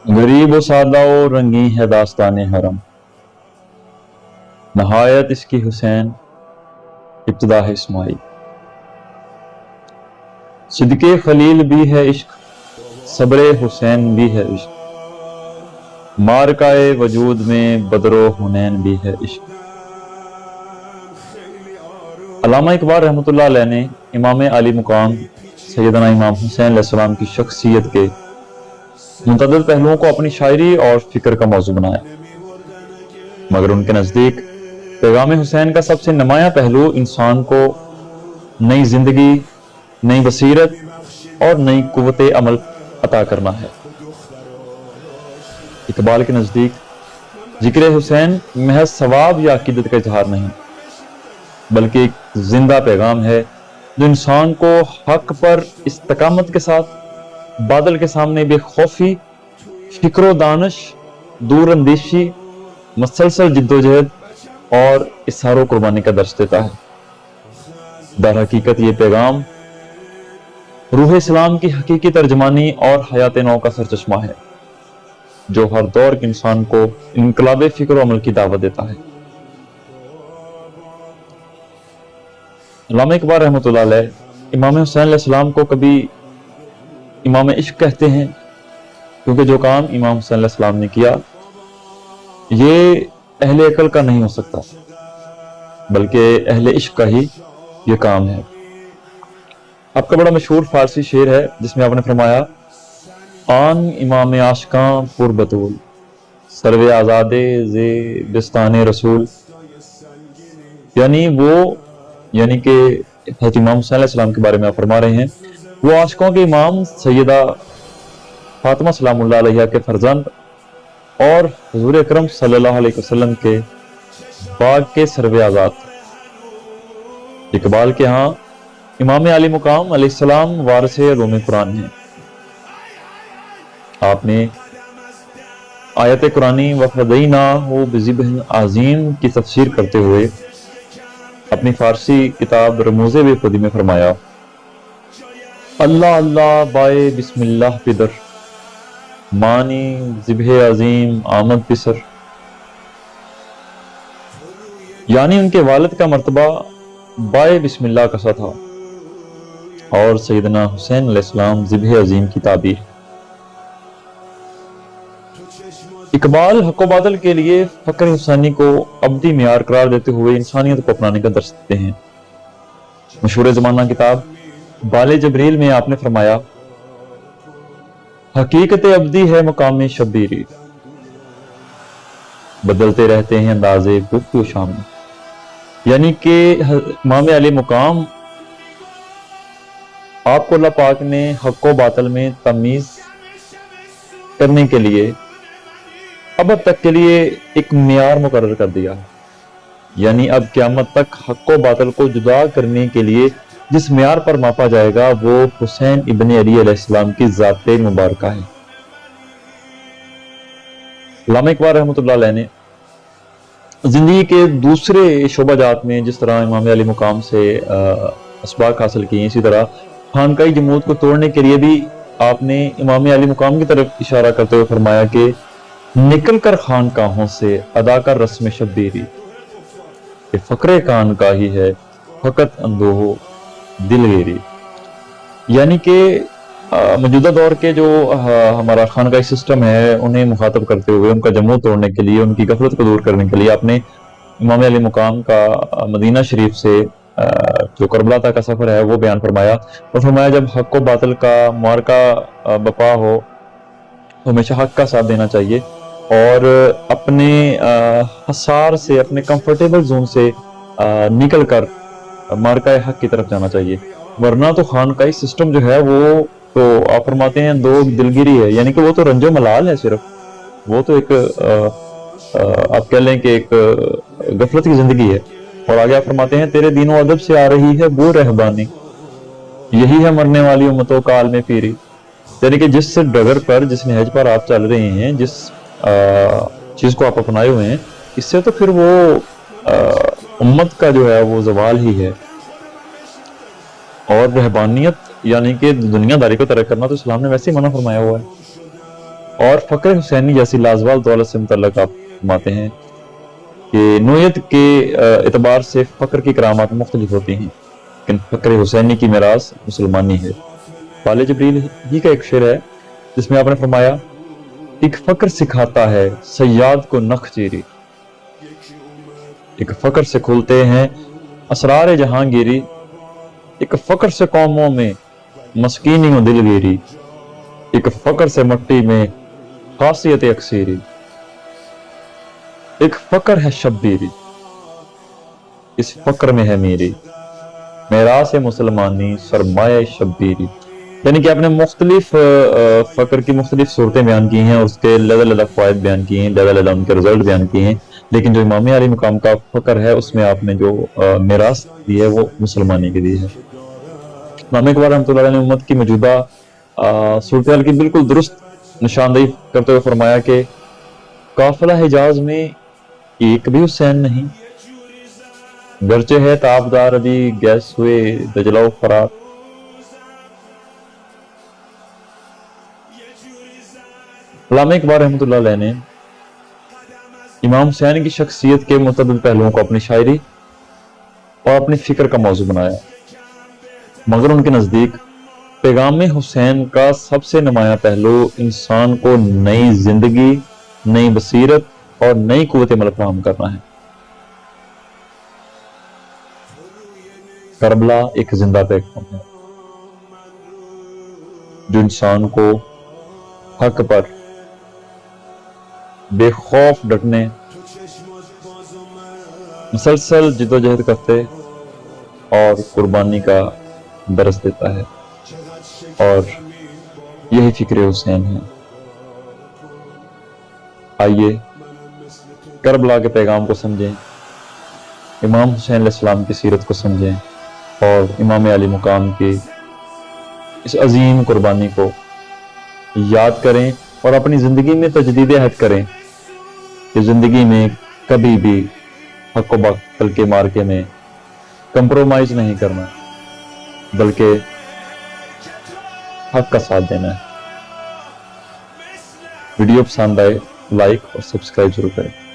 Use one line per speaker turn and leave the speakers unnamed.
غریب و سادہ و رنگی ہے داستان حرم، نہایت اس کی حسین ابتدا ہے اسماعیل۔ صدق خلیل بھی ہے عشق، صبر حسین بھی ہے عشق، مارکائے وجود میں بدر و حنین بھی ہے عشق۔ علامہ اقبال رحمۃ اللہ علیہ نے امام علی مقام سیدنا امام حسین علیہ السلام کی شخصیت کے متعدد پہلوؤں کو اپنی شاعری اور فکر کا موضوع بنایا، مگر ان کے نزدیک پیغام حسین کا سب سے نمایاں پہلو انسان کو نئی زندگی، نئی بصیرت اور نئی قوت عمل عطا کرنا ہے۔ اقبال کے نزدیک ذکر حسین محض ثواب یا عقیدت کا اظہار نہیں، بلکہ ایک زندہ پیغام ہے جو انسان کو حق پر استقامت کے ساتھ بادل کے سامنے بے خوفی، فکر و دانش، دور اندیشی، مسلسل جدوجہد اور اظہار و قربانی کا درس دیتا ہے۔ در حقیقت یہ پیغام روح اسلام کی حقیقی ترجمانی اور حیات نو کا سرچشمہ ہے، جو ہر دور کے انسان کو انقلاب فکر و عمل کی دعوت دیتا ہے۔ علامہ اقبال رحمۃ اللہ علیہ امام حسین علیہ السلام کو کبھی امام عشق کہتے ہیں، کیونکہ جو کام امام حسین علیہ السلام نے کیا یہ اہل عقل کا نہیں ہو سکتا، بلکہ اہل عشق کا ہی یہ کام ہے۔ آپ کا بڑا مشہور فارسی شعر ہے جس میں آپ نے فرمایا، آن امام عاشقاں پر بطول، سرو آزادے زے بستان رسول، یعنی کہ حضرت امام حسین علیہ السلام کے بارے میں آپ فرما رہے ہیں، وہ عاشقوں کے امام سیدہ فاطمہ سلام اللہ علیہ کے فرزند اور حضور اکرم صلی اللہ علیہ وسلم کے باغ کے سرو آزاد۔ اقبال کے ہاں امام علی مقام علیہ السلام وارث علوم قرآن ہیں۔ آپ نے آیت قرآنی وَفَدَيْنَاهُ بِذِبْحٍ عَظِيمٍ کی تفسیر کرتے ہوئے اپنی فارسی کتاب رموز بے خودی میں فرمایا، اللہ اللہ بائے بسم اللہ پدر، مانی ذبح عظیم آمد پسر، یعنی ان کے والد کا مرتبہ بائے بسم اللہ کا سا تھا اور سیدنا حسین علیہ السلام ذبح عظیم کی تعبیر۔ اقبال حق و باطل کے لیے فقر حسینی کو ابدی معیار قرار دیتے ہوئے انسانیت کو اپنانے کا درس دیتے ہیں۔ مشہور زمانہ کتاب بال جبریل میں آپ نے فرمایا، حقیقت ابدی ہے مقام شبیری، بدلتے رہتے ہیں اندازے گفت و شام، یعنی کہ امام علی مقام آپ کو اللہ پاک نے حق و باطل میں تمیز کرنے کے لیے اب تک کے لیے ایک معیار مقرر کر دیا، یعنی اب قیامت تک حق و باطل کو جدا کرنے کے لیے جس معیار پر ماپا جائے گا وہ حسین ابن علی علیہ السلام کی ذات مبارکہ ہے۔ علامہ اقبال رحمۃ اللہ علیہ نے زندگی کے دوسرے شعبہ جات میں جس طرح امام علی مقام سے اسباق حاصل کیے، اسی طرح خانقاہی جمود کو توڑنے کے لیے بھی آپ نے امام علی مقام کی طرف اشارہ کرتے ہوئے فرمایا کہ نکل کر خانقاہوں سے ادا کر رسم شبیری، کہ فقر خانقاہی ہے فقط اندوہ دل گیری، یعنی کہ موجودہ دور کے جو ہمارا خانقاہی سسٹم ہے انہیں مخاطب کرتے ہوئے ان کا جمود توڑنے کے لیے، ان کی غفلت کو دور کرنے کے لیے آپ نے امام علی مقام کا مدینہ شریف سے جو کربلا تک کا سفر ہے وہ بیان فرمایا، اور فرمایا جب حق و باطل کا معرکہ بپا ہو تو ہمیشہ حق کا ساتھ دینا چاہیے اور اپنے حصار سے، اپنے کمفرٹیبل زون سے نکل کر معرکہ حق کی طرف جانا چاہیے، ورنہ تو خانقاہی سسٹم جو ہے وہ تو آپ فرماتے ہیں دو دلگیری ہے، یعنی کہ وہ تو رنج و ملال ہے، صرف وہ تو ایک آپ کہہ لیں کہ ایک غفلت کی زندگی ہے۔ اور آگے آپ فرماتے ہیں تیرے دین و ادب سے آ رہی ہے وہ رہبانی، یہی ہے مرنے والی امتوں کا عالم پیری، یعنی کہ جس ڈگر پر، جس نہج پر آپ چل رہے ہیں، جس چیز کو آپ اپنائے ہوئے ہیں، اس سے تو پھر وہ امت کا جو ہے وہ زوال ہی ہے۔ اور رہبانیت یعنی کہ دنیا داری کو ترک کرنا تو اسلام نے ویسے ہی منع فرمایا ہوا ہے، اور فقر حسینی جیسی لازوال دولت سے متعلق آپ فرماتے ہیں کہ نوعیت کے اعتبار سے فقر کی کرامات مختلف ہوتی ہیں، لیکن فقر حسینی کی میراث مسلمانی ہے۔ والد جبریل ہی کا ایک شعر ہے جس میں آپ نے فرمایا، ایک فقر سکھاتا ہے صیاد کو نخ چیری، ایک فقر سے کھلتے ہیں اسرار جہانگیری، ایک فقر سے قوموں میں مسکینی و دلگیری، ایک فقر سے مٹی میں خاصیت اکثیری، ایک فقر ہے شبیری، اس فقر میں ہے میری میراث مسلمانی سرمایہ شبیری۔ یعنی کہ آپ نے مختلف فقر کی مختلف صورتیں بیان کی ہیں اور اس کے الگ الگ فوائد بیان کیے ہیں، الگ الگ ان کے رزلٹ بیان کیے ہیں، لیکن جو امام علی مقام کا فقر ہے اس میں آپ نے جو میراث دی ہے وہ مسلمانی کی دی ہے۔ امام اقبال رحمۃ اللہ علیہ نے امت کی موجودہ صورتحال کی بالکل درست نشاندہی کرتے ہوئے فرمایا کہ قافلہ حجاز میں ایک بھی حسین نہیں، گرچہ ہے تابدار ابھی گیس ہوئے دجلہ و فرات۔ علامہ اقبال رحمۃ اللہ علیہ نے امام حسین کی شخصیت کے متعدد پہلوؤں کو اپنی شاعری اور اپنی فکر کا موضوع بنایا، مگر ان کے نزدیک پیغام حسین کا سب سے نمایاں پہلو انسان کو نئی زندگی، نئی بصیرت اور نئی قوت عمل فراہم کرنا ہے۔ کربلا ایک زندہ پیغام ہے جو انسان کو حق پر بے خوف ڈٹنے، مسلسل جد و جہد کرتے اور قربانی کا درس دیتا ہے، اور یہی فکر حسین ہے۔ آئیے کربلا کے پیغام کو سمجھیں، امام حسین علیہ السلام کی سیرت کو سمجھیں اور امام علی مقام کی اس عظیم قربانی کو یاد کریں اور اپنی زندگی میں تجدید عہد کریں کہ زندگی میں کبھی بھی حق و باطل کے مارکے میں کمپرومائز نہیں کرنا، بلکہ حق کا ساتھ دینا ہے۔ ویڈیو پسند آئے لائک اور سبسکرائب ضرور کریں۔